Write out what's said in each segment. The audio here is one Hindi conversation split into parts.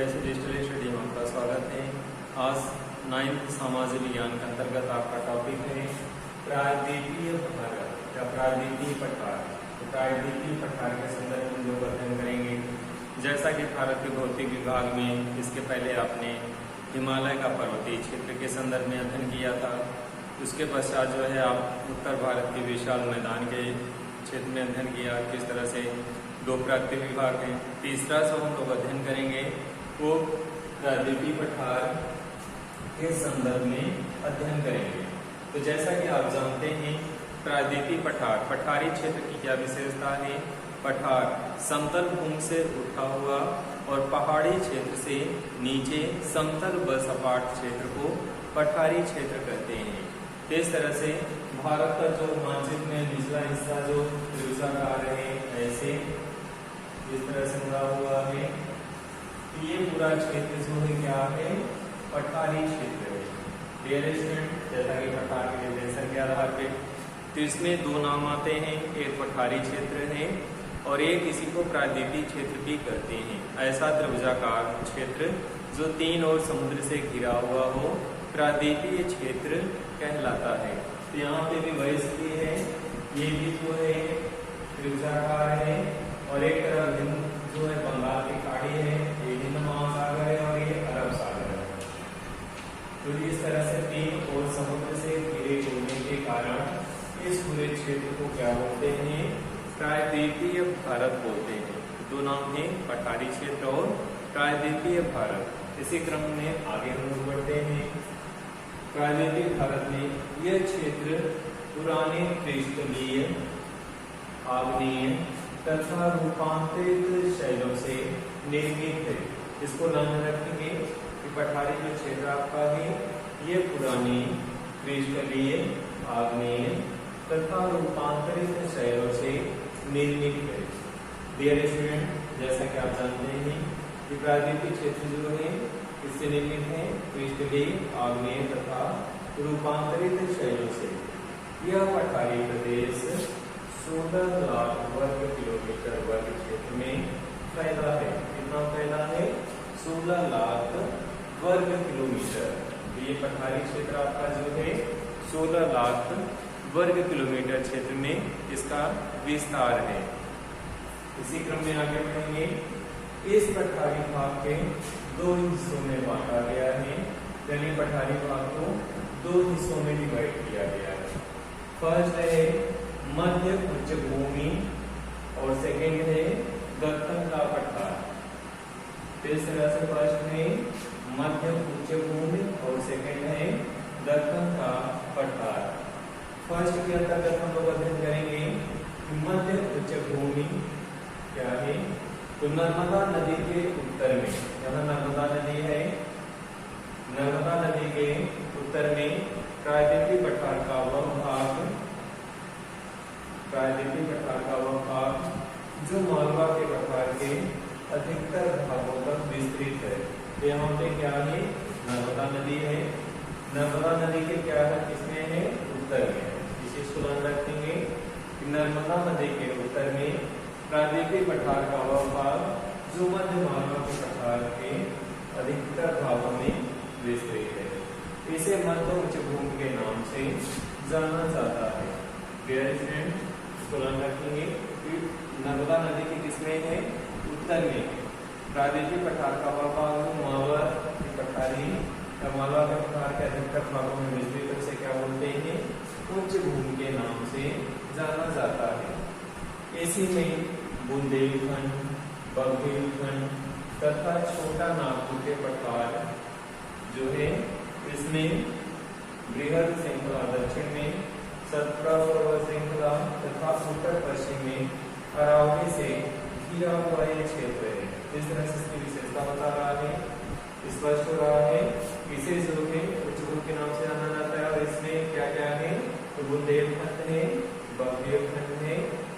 जैसे डिजिटल स्टडी में आपका स्वागत है। आज 9th सामाजिक विज्ञान के अंतर्गत आपका टॉपिक है प्रायद्वीपीय भारत या प्रायद्वीपीय पठार। तो प्रायद्वीपीय पठार के संदर्भ में जो अध्ययन करेंगे, जैसा कि भारत के भौतिक विभाग में इसके पहले आपने हिमालय का पर्वतीय क्षेत्र के संदर्भ में अध्ययन किया था। उसके पश्चात जो है आप उत्तर भारत के विशाल मैदान के क्षेत्र में अध्ययन किया, किस तरह से दो प्राकृतिक विभाग हैं। तीसरा जो हम लोग अध्ययन करेंगे वो प्रायद्वीपीय पठार के संदर्भ में अध्ययन करेंगे। तो जैसा कि आप जानते हैं, प्रायद्वीपीय पठार पठारी क्षेत्र की क्या विशेषता है। पठार समतल भूमि से उठा हुआ और पहाड़ी क्षेत्र से नीचे समतल व सपाट क्षेत्र को पठारी क्षेत्र कहते हैं। इस तरह से भारत का जो मानचित्र में निचला हिस्सा जो त्रिभुजाकार है, ऐसे इस तरह से मुड़ा हुआ है। ये पूरा क्षेत्र जो है क्या है, पठारी क्षेत्र है। डियर स्टूडेंट, जैसा कि पठार के निर्देशन के आधार पे तो इसमें दो नाम आते हैं, एक पठारी क्षेत्र है और एक इसी को प्रायद्वीपीय क्षेत्र भी कहते हैं। ऐसा त्रिभुजाकार क्षेत्र जो तीन ओर समुद्र से घिरा हुआ हो प्रायद्वीपीय क्षेत्र कहलाता है। तो यहाँ पे भी वही स्थिति है, ये भी जो है त्रिभुजाकार है और एक तरफ जो है बंगाल की खाड़ी है, ये हिंद महासागर है और ये अरब सागर है। तो इस तरह से तीन और समुद्र से घिरे होने के कारण इस पूरे क्षेत्र को क्या बोलते हैं, प्रायद्वीपीय भारत बोलते हैं। दो नाम है, पठारी क्षेत्र और प्रायद्वीपीय भारत। इसी क्रम में आगे हम लोग बढ़ते हैं। प्रायद्वीपीय भारत में यह क्षेत्र पुराने क्रिस्टलीय, आग्नेय तथा रूपांतरित शैलों से निर्मित है। इसको ध्यान में रखेंगे कि पठारी जो क्षेत्र आपका है ये पुरानी क्रिस्टलीय, आग्नेय तथा रूपांतरित शैलों से निर्मित है। डियर स्टूडेंट, जैसा कि आप जानते हैं कि प्रायद्वीपीय क्षेत्र जो है इससे निर्मित है क्रिस्टलीय, आग्नेय तथा रूपांतरित शैलों से। यह पठारी प्रदेश 16 लाख वर्ग किलोमीटर वर्ग क्षेत्र में फैला है। कितना फैला है, 16 लाख वर्ग किलोमीटर। ये पठारी क्षेत्र आपका जो है 16 लाख वर्ग किलोमीटर क्षेत्र में इसका विस्तार है। इसी क्रम में आगे बढ़ेंगे। इस पठारी भाग के दो हिस्सों में बांटा गया है, यानी पठारी भाग को दो हिस्सों में डिवाइड किया गया है। फर्स्ट है मध्य उच्च भूमि और सेकंड है दक्कन का पठार। इस तरह से फर्स्ट है मध्य उच्च भूमि और सेकंड है दक्कन का पठार। फर्स्ट के अंतर्गत हम लोग अध्ययन करेंगे कि मध्य उच्च भूमि क्या है। तो नर्मदा नदी के उत्तर में, यहाँ नर्मदा नदी है, नर्मदा नदी के उत्तर में प्रायद्वीपीय पठार का वह भाग, प्रायद्वीपीय पठार का वह भाग जो मालवा के पठार के अधिकतर भागों तक विस्तृत है। तो यहाँ पे क्या है, नर्मदा नदी है। नर्मदा नदी के क्या है, किसमें है, उत्तर में। इस चीज को ध्यान रखेंगे कि नर्मदा नदी के उत्तर में प्रायद्वीपीय पठार का वह भाग जो मध्य मालवा के पठार के अधिकतर भागों में विस्तृत है। इसे मध्य उच्च भूमि के नाम से जाना जाता है। डियर स्टूडेंट, इसको ध्यान रखेंगे कि नर्मदा नदी के किसमें है, उत्तर में। प्रायद्वीपीय पठार का वह भाग जो मालवा की पठारी या मालवा के पठार के अधिकतर भागों में विस्तृत, उसे क्या बोलते हैं, उच्च भूमि के नाम से जाना जाता है। इसी में बुंदेलखंड, बघेलखंड तथा छोटा नागपुर के पठार जो है इसमें बृहद श्रृंखला दक्षिण में, सतपुड़ा पर्वत श्रृंखला तथा उत्तर पश्चिम में अरावली से घिरा हुआ ये क्षेत्र है। इस तरह से इसकी विशेषता बता रहा है, स्पष्ट हो रहा है। विशेष रूप में उच्च भूमि के नाम से जाना जाता है और इसमें क्या क्या है, तो बुंदेलखंड है, बघेलखंड है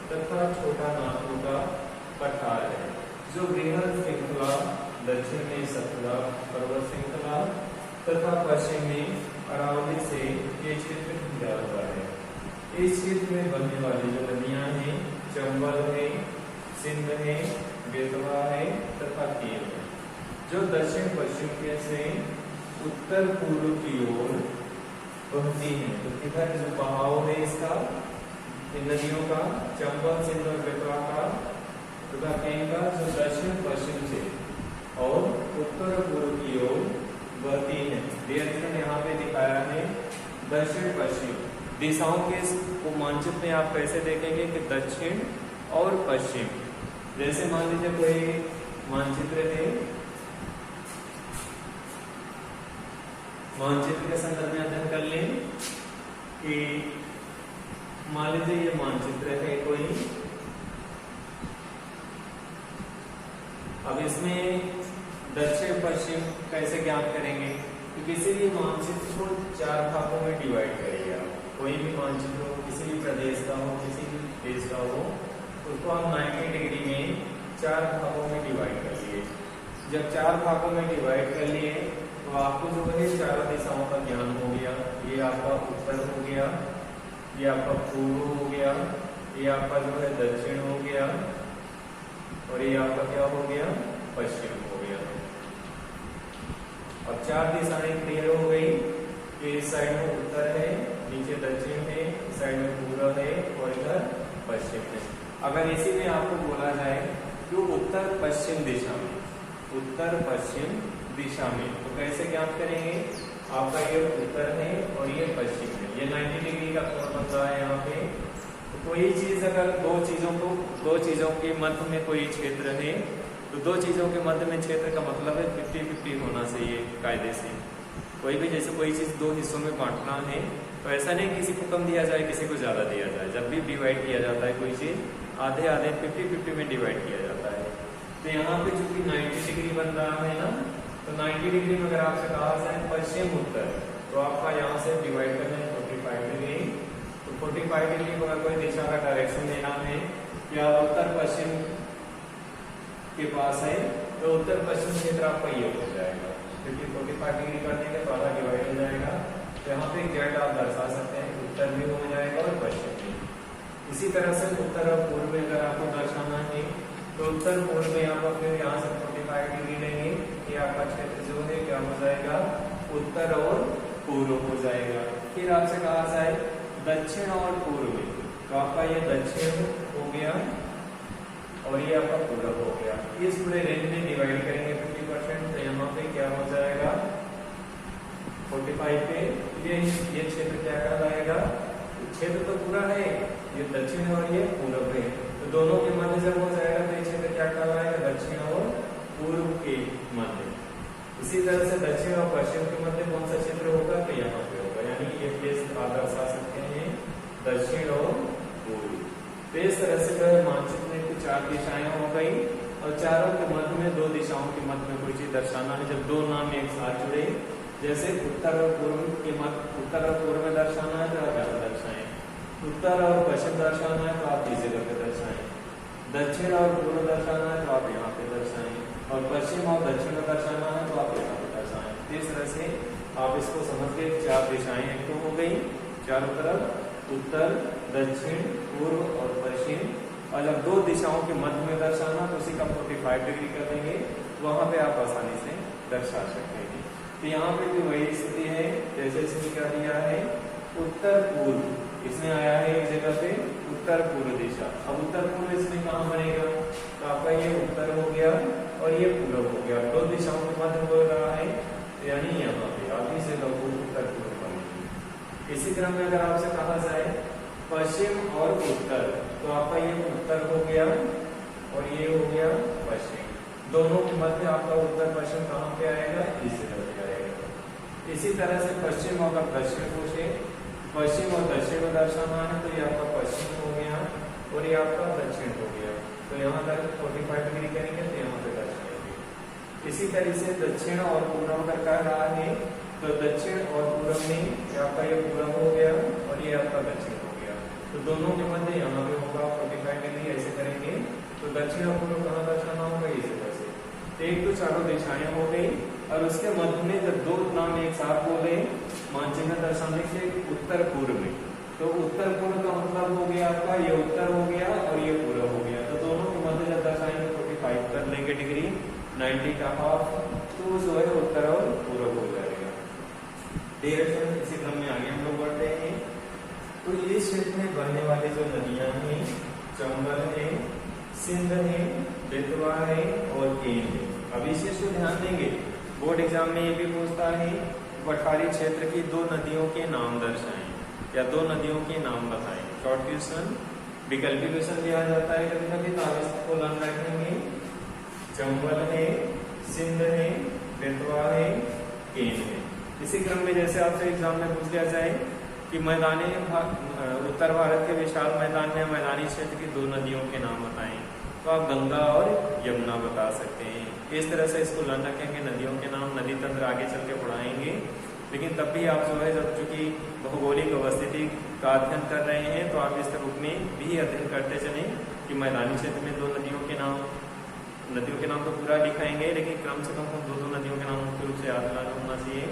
तथा छोटा नागपुर का पठार है। जो बृहद श्रृंखला दक्षिण में सतपुड़ा पर्वत श्रृंखला तथा पश्चिम में अरावली से ये क्षेत्र घिरा हुआ है। इस क्षेत्र में बनने वाली जो नदियां हैं, चंबल है, सिंध है, बेतवा है तथा केल है। जो दक्षिण पश्चिम के से उत्तर पूर्व की ओर बहती है। तो किधर जो बहाव है इसका इन नदियों का चंबल सिंधु और बेतवा का तथा इनका जो दक्षिण पश्चिम से और उत्तर पूर्व की ओर बहती है। डिरेक्शन यहाँ पे दिखाया है दक्षिण पश्चिम दिशाओं के को मानचित्र में आप कैसे देखेंगे कि दक्षिण और पश्चिम। जैसे मान लीजिए कोई मानचित्र है, मानचित्र के संदर्भ में अध्ययन कर लें कि मान लीजिए ये मानचित्र है कोई, अब इसमें दक्षिण पश्चिम कैसे ज्ञात करेंगे? तो किसी भी मानचित्र को 4 भागों में डिवाइड करिए आप। कोई भी मानचित्र हो, किसी भी प्रदेश का हो, किसी भी देश का हो, उसको हम 90 डिग्री में 4 भागों में डिवाइड कर लिए। जब 4 भागों में डिवाइड कर लिए तो आपको जो है चारों दिशाओं का ज्ञान हो गया। ये आपका उत्तर हो गया, ये आपका पूर्व हो गया, ये आपका जो है दक्षिण हो गया और ये आपका क्या हो गया? पश्चिम हो गया। अब 4 दिशाएं क्लियर हो गई कि इस साइड में उत्तर है, नीचे दक्षिण है, इस साइड में पूर्व है और इधर पश्चिम है। अगर इसी में आपको बोला जाए कि उत्तर पश्चिम दिशा में, उत्तर पश्चिम दिशा में, तो कैसे ज्ञात करेंगे? आपका ये उत्तर है और ये पश्चिम है। ये 90 डिग्री का कोण बन रहा है यहाँ पे। तो कोई चीज अगर दो चीजों के मध्य में कोई क्षेत्र है तो 2 चीजों के मध्य में क्षेत्र का मतलब है 50-50 होना चाहिए कायदे से। कोई भी जैसे कोई चीज 2 हिस्सों में बांटना है तो ऐसा नहीं किसी को कम दिया जाए किसी को ज्यादा दिया जाए। जब भी डिवाइड किया जाता है कोई चीज आधे आधे 50-50 में डिवाइड किया जाता है। तो यहाँ पे जो कि 90 डिग्री बन रहा है ना, तो 90 डिग्री में अगर आपसे कहा जाए पश्चिम उत्तर, तो आपका यहाँ से डिवाइड करना है 45 डिग्री। तो 45 डिग्री को अगर कोई दिशा का डायरेक्शन देना है या उत्तर पश्चिम के पास है तो उत्तर पश्चिम क्षेत्र आपका ये हो जाएगा, क्योंकि 45 डिग्री कर देंगे तो आधा डिवाइड हो जाएगा। तो यहाँ पे जेड आप दर्शा सकते हैं, उत्तर भी हो जाएगा और पश्चिम भी। इसी तरह से उत्तर और पूर्व में अगर आपको दर्शाना है तो उत्तर पूर्व में आप फिर यहाँ से 45 डिग्री लेंगे, ये आपका क्षेत्र जो है क्या हो जाएगा? उत्तर और पूर्व हो जाएगा। फिर आपसे कहा जाए दक्षिण और पूर्व में, तो आपका ये दक्षिण हो गया और ये आपका पूर्व हो गया। इस पूरे रेंज में डिवाइड करेंगे 50%, तो यहाँ पे क्या हो जाएगा? 45 पे ये क्षेत्र क्या कहलाएगा? क्षेत्र तो पूरा है, ये दक्षिण और ये पूर्व है, तो दोनों के मध्य जब हो जाएगा तो ये क्षेत्र क्या कहलाएगा? दक्षिण और पूर्व के मध्य। इसी तरह से दक्षिण और पश्चिम के मध्य कौन सा क्षेत्र होगा? तो यहाँ पे होगा, यानी ये प्लेस आप दर्शा सकते हैं दक्षिण और पूर्व। तो इस तरह से जो है मानचित्र में कुछ 4 दिशाएं हो गई और चारों के मध्य में 2 दिशाओं के मध्य में कोई चीज दर्शाना है। जब 2 नाम एक साथ जुड़े, जैसे उत्तर और पूर्व के मध्य, उत्तर और पूर्व में दर्शाना है तो आप यहाँ दर्शाएं, उत्तर और पश्चिम दर्शाना है तो आप इस जगह पे दर्शाएं, दक्षिण और पूर्व दर्शाना है तो आप यहाँ पे दर्शाएं, और पश्चिम और दक्षिण में दर्शाना है तो आप यहाँ पे दर्शाएं। इस तरह से आप इसको समझ के 4 दिशाएं एक तो हो गई चारों तरफ, उत्तर, दक्षिण, पूर्व और पश्चिम। और जब 2 दिशाओं के मध्य में दर्शाना तो उसी का 45 डिग्री कर देंगे, वहां पे आप आसानी से दर्शा सकते हैं। तो यहाँ पे भी वही स्थिति है जैसे इसमें क्या दिया है? उत्तर पूर्व, इसमें आया है एक जगह पे उत्तर पूर्व दिशा। अब उत्तर पूर्व इसमें कहाँ बनेगा? तो आपका ये उत्तर हो गया और ये पूर्व हो गया, 2 दिशाओं के मध्य हो रहा है, यानी यहाँ पे आप इस जगह को उत्तर पूर्व बनेगी। इसी क्रम में अगर आपसे कहा जाए पश्चिम और उत्तर, तो आपका ये उत्तर हो गया और ये हो गया पश्चिम। दोनों के मध्य आपका उत्तर पश्चिम कहाँ पे आएगा? इस जगह पे आएगा। इसी तरह से पश्चिम और दक्षिण पूछे, पश्चिम और दक्षिण में दर्शाना है तो ये आपका पश्चिम हो गया और ये आपका दक्षिण हो गया। तो यहाँ तक 45 डिग्री करेंगे तो यहाँ पे दक्षिण होगी। इसी तरह से दक्षिण और पूर्व अगर कह रहा है तो दक्षिण और पूर्व में आपका ये पूर्व हो गया और ये आपका दक्षिण हो गया, तो दोनों के मध्य यहाँ पे होगा 45 डिग्री। ऐसे करेंगे तो दक्षिण और पूर्व कहाँ दर्शाना होगा? इस तरह से। एक तो चारों दिशाएं हो गई और उसके मध्य में जब 2 नाम एक साथ बोले मानचित्र दर्शाने के उत्तर पूर्व में, तो उत्तर पूर्व का मतलब हो गया आपका ये उत्तर हो गया और ये पूर्व हो गया, तो दोनों के मध्य जब दर्शाएंगे 45 कर लेंगे डिग्री। 90 का हाफ, तो जो है उत्तर और पूर्व हो जाएगा। डायरेक्शन इसी क्रम में आगे हम लोग बढ़ते हैं। तो इस क्षेत्र में बहने वाली जो नदियां हैं, चंबल है, सिंध है, बेतवा है और केन है। अब इस चीज को ध्यान देंगे, बोर्ड एग्जाम में ये भी पूछता है पठारी क्षेत्र की दो नदियों के नाम दर्शाएं या दो नदियों के नाम बताएं। शॉर्ट क्वेश्चन, विकल्पी क्वेश्चन दिया जाता है कभी कभी, तो आप इसको ध्यान रखेंगे। चंबल है, सिंध है, बेतवा है, केन है। इसी क्रम में जैसे आपसे एग्जाम में पूछ लिया जाए कि मैदानी उत्तर भारत के विशाल मैदान में मैदानी क्षेत्र की दो नदियों के नाम बताएं, तो आप गंगा और यमुना बता सकते हैं। इस तरह से इसको लर्न रखेंगे, नदियों के नाम, नदी तंत्र आगे चल के पढ़ाएंगे, लेकिन तब भी आप जो है जब चूंकि भौगोलिक अवस्थिति का अध्ययन कर रहे हैं तो आप इस रूप में भी अध्ययन करते चलें कि मैदानी क्षेत्र में दो नदियों के नाम तो पूरा लिखाएंगे, लेकिन कम से कम दो नदियों के नाम मुख्य रूप से याद होना चाहिए।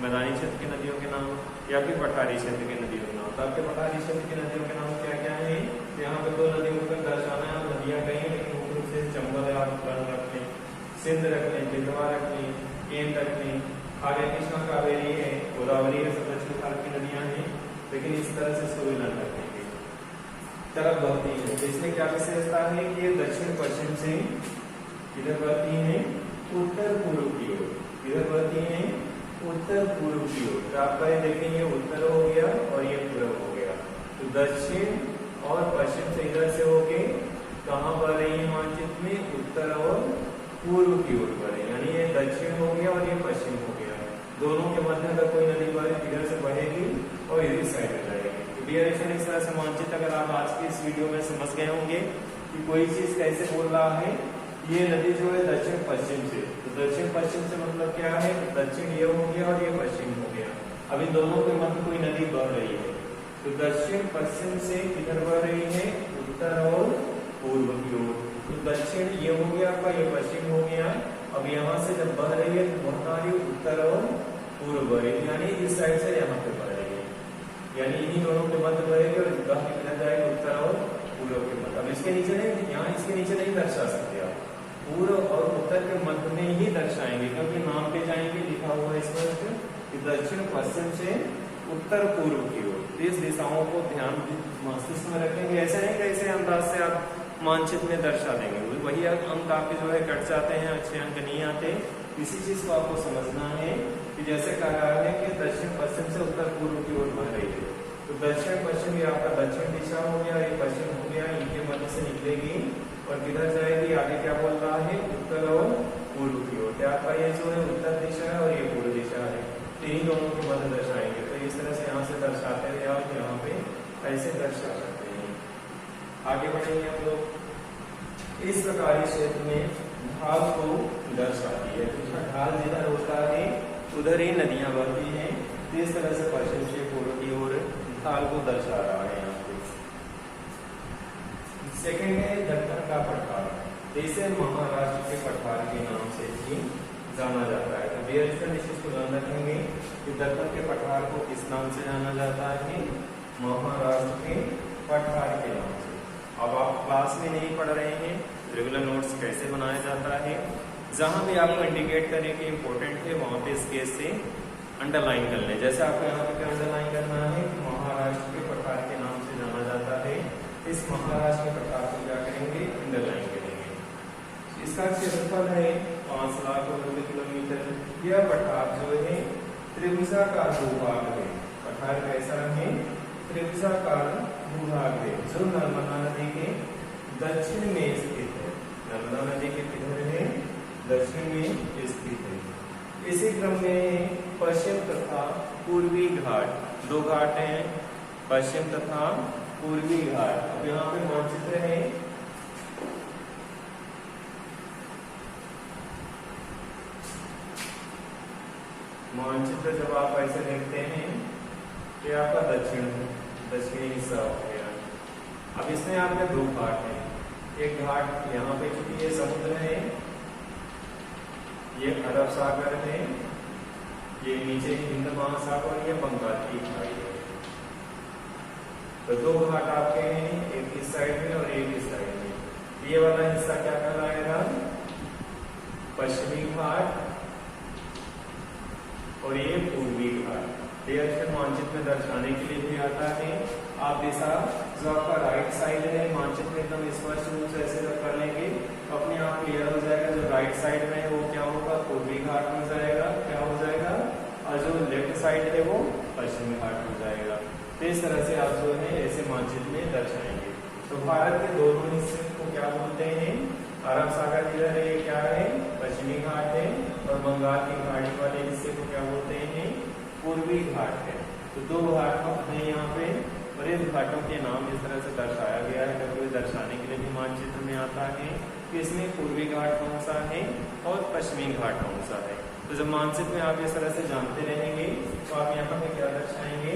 मैदानी क्षेत्र की नदियों के नाम या फिर पठारी क्षेत्र की नदियों के नाम। तो आपके पठारी क्षेत्र की नदियों के नाम क्या क्या है? यहाँ पे दो नदियों को दर्शाना है, नदियां कहीं, लेकिन मुख्य रूप से चंबल आप रख लें, सिंध रख लें, बेतवा रख लें, केन रख लें, आगे कृष्णा कावेरी है, गोदावरी है, सब दक्षिण भारत की नदियां हैं, लेकिन इस तरह से इसको भी लर्न रखेंगे। तरफ बहती है, तो इसमें क्या विशेषता है कि ये दक्षिण पश्चिम से इधर बहती है उत्तर पूर्व की ओर, इधर बहती है उत्तर पूर्व की ओर। तो आपका ये देखेंगे उत्तर हो गया और ये पूर्व हो गया। तो दक्षिण और पश्चिम से इधर से होके कहाँ बह रही है मानचित्र में? उत्तर और पूर्व की ओर बह रही है, यानी ये दक्षिण हो गया और ये पश्चिम हो गया। दोनों के मध्य अगर कोई नदी बहे इधर से बहेगी और इधर साइड में जाएगी। तो डियरेक्शन इस तरह से मानचित्र अगर आप आज की इस वीडियो में समझ गए होंगे कि कोई चीज कैसे बोल रहा है। ये नदी जो है दक्षिण पश्चिम से, तो दक्षिण पश्चिम से मतलब क्या है? दक्षिण ये हो गया और ये पश्चिम हो गया। अब इन दोनों के मध्य कोई नदी बह रही है, तो दक्षिण पश्चिम से किधर बह रही है? उत्तर और पूर्व की ओर। तो दक्षिण ये हो गया आपका, ये पश्चिम हो गया। अब यहाँ से जब बह रही है तो बहुत रही उत्तर और पूर्व बह रही है, यानी इस साइड से यहाँ पे बह रही है, यानी इन्हीं दोनों के मध्य बहेगी और किधर जाएगी? उत्तर और पूर्व के मध्य। अब इसके नीचे नहीं, यहाँ इसके नीचे नहीं दर्शा सकते आप, पूर्व और उत्तर के मध्य में ही दर्शाएंगे, क्योंकि नाम पे जाएंगे लिखा हुआ है स्पष्ट कि दक्षिण पश्चिम से उत्तर पूर्व की ओर। इस दिशाओं को ध्यान मस्तिष्क में रखेंगे। ऐसे नहीं कैसे अंदाज से आप मानचित्र में दर्शा देंगे, वही अंक आपके जो है कट जाते हैं, अच्छे अंक नहीं आते। इसी चीज को आपको समझना है कि जैसे कहा है कि दक्षिण पश्चिम से उत्तर पूर्व की ओर बह रही है, तो दक्षिण पश्चिम ये आपका दक्षिण दिशा हो गया, ये पश्चिम हो गया, इनके मध्य से निकलेगी और किधर जाएगी? आगे क्या बोल रहा है? उत्तर और पूर्व की ओर। क्या आपका ये जो है उत्तर दिशा है और ये पूर्व दिशा है, तीन दोनों के मध्य दर्शाएंगे। तो इस तरह से यहाँ से दर्शाते हुए आप यहाँ पे ऐसे दर्शा सकते हैं। आगे बढ़ेंगे हम लोग। इस प्रकार इस क्षेत्र में ढाल को दर्शाती है, तो ढाल जिधर होता है उधर ही नदियां बहती हैं। तो इस तरह से पश्चिम से पूर्व की ओर ढाल को दर्शा रहा है यहाँ पे। सेकेंड है दक्कन का पठार, इसे महाराष्ट्र के पठार के नाम से भी जाना जाता है। तो डियरेक्शन इस चीज को ध्यान रखेंगे कि दक्कन के पठार को किस नाम से जाना जाता है? महाराष्ट्र के पठार के नाम से। अब आप क्लास में नहीं पढ़ रहे हैं, रेगुलर नोट्स कैसे बनाया जाता है, जहां भी आपको इंडिकेट करें कि इंपॉर्टेंट है वहां पे स्केच से अंडरलाइन कर लें। जैसे आपको यहाँ पे क्या अंडरलाइन करना है? महाराष्ट्र के पठार के नाम से जाना जाता है। इस महाराष्ट्र के पठार को क्या करेंगे? अंडरलाइन करेंगे। इसका क्षेत्रफल है 5,90,000 किलोमीटर। यह पठार जो है त्रिभुजाकार भूभाग है। पठार कैसा है? त्रिभुजाकार भूभाग है, जो नर्मदा नदी के दक्षिण में स्थित है। नर्मदा नदी के किधर है? दक्षिण में स्थित है। इसी क्रम में पश्चिम तथा पूर्वी घाट, दो घाट हैं, पश्चिम तथा पूर्वी घाट। अब यहाँ पे मानचित्र है, मानचित्र जब आप ऐसे देखते हैं कि आपका दक्षिणी हिस्सा हो गया। अब इसमें आपके दो घाट हैं, एक घाट यहाँ पे चूंकि ये समुद्र है, ये अरब सागर है, ये नीचे हिंद महासागर, ये बंगाल की खाड़ी है। तो दो घाट आपके हैं, एक इस साइड में और एक इस साइड में। ये वाला हिस्सा क्या कहलाएगा? पश्चिमी घाट और ये पूर्वी घाट। डायरेक्शन मानचित्र में दर्शाने के लिए भी आता है। आप दिशा जो आपका राइट साइड है मानचित्र में एकदम स्पष्ट रूप से ऐसे जब कर लेंगे अपने आप क्लियर हो जाएगा। जो राइट साइड में है वो क्या होगा, पूर्वी घाट हो जाएगा, क्या हो जाएगा, और जो लेफ्ट साइड है वो पश्चिमी घाट हो जाएगा। तो इस तरह से आप जो है ऐसे मानचित्र में दर्शाएंगे। तो भारत के दोनों हिस्से को क्या बोलते हैं, अरब सागर इधर है, ये क्या है, पश्चिमी घाट है, और बंगाल की खाड़ी वाले हिस्से को क्या बोलते हैं, पूर्वी घाट है। तो दो घाट हैं यहाँ पे, और इस घाटों के नाम इस तरह से दर्शाया गया है, कभी दर्शाने के लिए भी मानचित्र में आता है कि इसमें पूर्वी घाट कौन सा है और पश्चिमी घाट कौन सा है। तो जब मानचित्र में आप इस तरह से जानते रहेंगे तो आप यहाँ पे क्या दर्शाएंगे,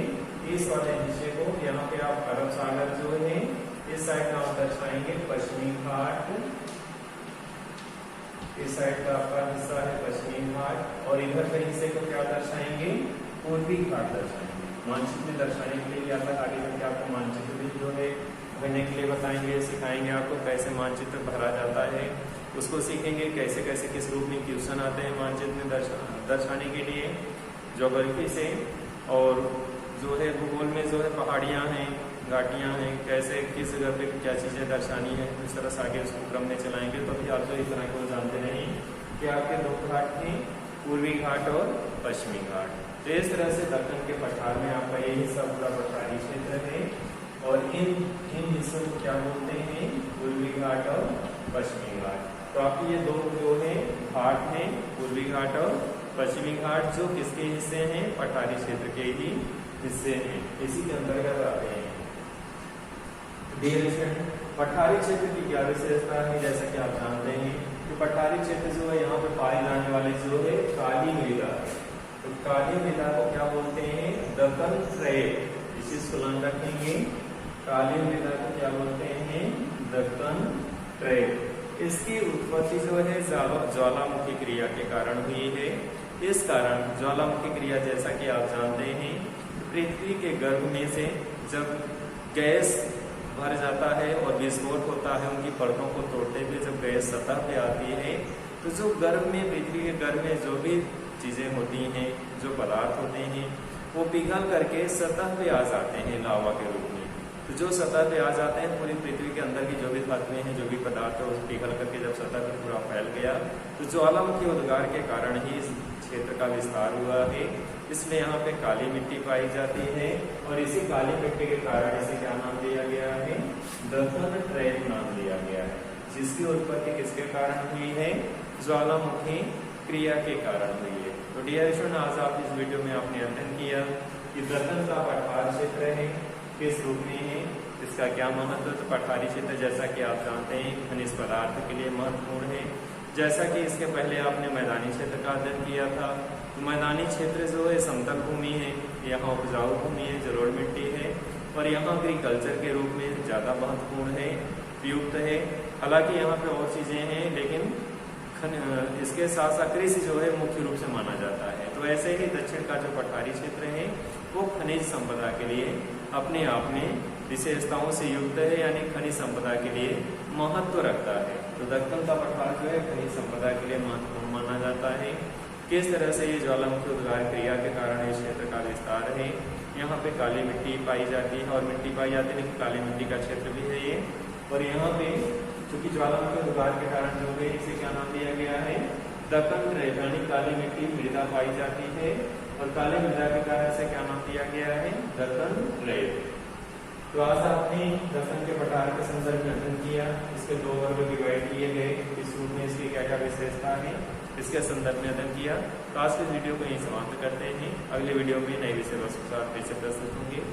इस वाले हिस्से को यहाँ पे आप अरब सागर जो है इस साइड आप दर्शाएंगे पश्चिमी घाट, इस साइड का आपका हिस्सा है पश्चिमी घाट, और इधर के हिस्से को क्या दर्शाएंगे, पूर्वी घाट दर्शाएंगे। मानचित्र में दर्शाने के लिए आता है, आगे करके आपको मानचित्र भी जो है भरने के लिए बताएंगे, सिखाएंगे आपको कैसे मानचित्र भरा जाता है, उसको सीखेंगे कैसे कैसे किस रूप में क्वेश्चन आते हैं मानचित्र में दर्शाने के लिए ज्योग्राफी से, और जो है भूगोल में जो है पहाड़ियाँ हैं, घाटियाँ हैं, कैसे किस जगह पे क्या चीज़ें दर्शानी है, इस तरह से आगे उसको क्रम में चलाएंगे। तो अभी आप जो इस तरह को जानते नहीं कि आपके दो घाट थे, पूर्वी घाट और पश्चिमी घाट। तो इस तरह से दक्कन के पठार में आपका ये हिस्सा पूरा पठारी क्षेत्र है, और इन हिस्सों को क्या बोलते हैं, पूर्वी घाट और पश्चिमी घाट। तो आपके ये दो जो है घाट हैं, पूर्वी घाट और पश्चिमी घाट, जो किसके हिस्से हैं, पठारी क्षेत्र के ही हिस्से हैं, इसी के अंतर्गत आते हैं। पठारी क्षेत्र की क्या विशेषता है, जैसा कि आप जानते हैं कि पठारी क्षेत्र जो है यहाँ पे पाए जाने वाले जो है काली मृदा, तो काली मृदा को क्या बोलते हैं, दक्कन ट्रेप, इसी सुलंग रखेंगे, काली मृदा को क्या बोलते हैं, दक्कन ट्रेप। इसकी उत्पत्ति जो है ज्वालामुखी क्रिया के कारण हुई है। इस कारण ज्वालामुखी क्रिया जैसा कि आप जानते हैं, पृथ्वी के गर्भ में से जब गैस भर जाता है और विस्फोट होता है, उनकी परतों को तोड़ते हुए जब गैस सतह पे आती है, तो जो गर्भ में, पृथ्वी के गर्भ में जो भी चीजें होती हैं, जो पदार्थ होते हैं, वो पिघल करके सतह पे आ जाते हैं लावा के रूप में। तो जो सतह पे आ जाते हैं, पूरी पृथ्वी के अंदर की जो भी तत्वें हैं, जो भी पदार्थ है, उस पिघल करके जब सतह पर पूरा फैल गया, तो ज्वालामुखी उद्गार के कारण ही इस क्षेत्र का विस्तार हुआ है। इसमें यहाँ पे काली मिट्टी पाई जाती है, और इसी काली मिट्टी के कारण इसे क्या नाम दिया गया है, दक्कन ट्रेप नाम दिया गया है, जिसकी उत्पत्ति किसके कारण हुई है, ज्वालामुखी क्रिया के कारण हुई है। तो डियर स्टूडेंट, आज आप इस वीडियो में आपने अध्ययन किया कि दक्कन का पठार क्षेत्र है, किस रूप में है, इसका क्या महत्व। तो पठारी क्षेत्र जैसा कि आप जानते हैं खनिज पदार्थ के लिए महत्वपूर्ण है। जैसा कि इसके पहले आपने मैदानी क्षेत्र का अध्ययन किया था, तो मैदानी क्षेत्र जो है समतल भूमि है, यहाँ उपजाऊ भूमि है, जलोढ़ मिट्टी है, और यहाँ एग्रीकल्चर के रूप में ज़्यादा महत्वपूर्ण है, उपयुक्त है। हालांकि यहाँ पे और चीज़ें हैं, लेकिन इसके साथ साथ कृषि जो है मुख्य रूप से माना जाता है। तो ऐसे ही दक्षिण का जो पठारी क्षेत्र है वो खनिज संपदा के लिए अपने आप में विशेषताओं से युक्त है, यानी खनिज संपदा के लिए महत्व रखता है। तो दक्कन का पठार जो है खनिज संपदा के लिए महत्वपूर्ण माना जाता है। किस तरह से ये ज्वालामुखी उद्गार क्रिया के कारण इस क्षेत्र का विस्तार है। यहाँ पे काली मिट्टी पाई जाती है, और मिट्टी पाई जाती है, लेकिन काली मिट्टी का क्षेत्र भी है ये। और यहाँ पे चूंकि ज्वालामुखी उद्गार के कारण जो है इसे क्या नाम दिया गया है, दक्कन ट्रेप, यानी काली मिट्टी मृदा पाई जाती है, और काली मृदा के कारण से क्या नाम दिया गया है, दक्कन ट्रेप। तो आज आपने दक्कन के पठार के संदर्भ में अध्ययन किया, इसके दो वर्ग डिवाइड किए गए, इस रूप में इसकी क्या क्या विशेषता है, इसके संदर्भ में अध्ययन किया। तो आज के वीडियो को यहीं समाप्त करते हैं। अगले वीडियो में नए विषय वस्तु के साथ फिर से प्रस्तुत होंगे।